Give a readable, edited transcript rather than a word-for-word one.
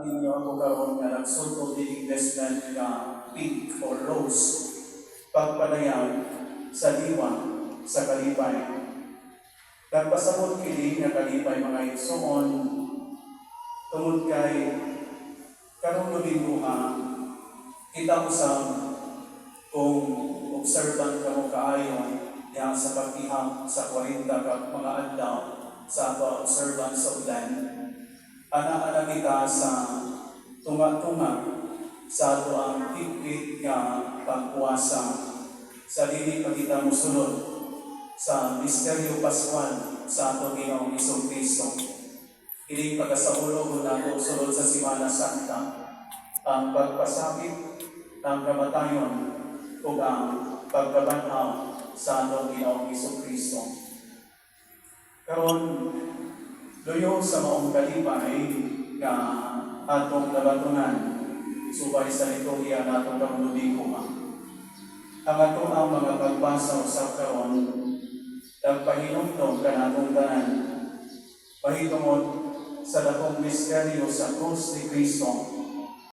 ninyo ako karon nga nagsulto di investment nga pink or rose pagpadayag sa diwa sa kalipay. Nagpasabot kini nga kalipay mga igsoon tungod kay karong domingo kita usab kung observant kamo kaayo diha sa pag-ihap sa 40 ka mga adlaw sa observance sa ulan. Ana-ana kita sa tunga-tunga sa ato ang higpit nga pagpuasa sa dili pa kita mosunod sa misteryo Pascual sa ato Ginoong Jesucristo. Ining pagkasaulo nato sunod sa Semana Santa ang pagpasakit, ang kamatayon ug ang pagkabanhaw sa ato Ginoong Jesucristo. Karon luyo sa maong kalipay nga atong nabatunan subay sa liturhiya natong kamulubiko ang ato ang mga pagbasa sa karon nagpahinumdom kanatong tanan pahitungod sa dakong misteryo sa krus ni Kristo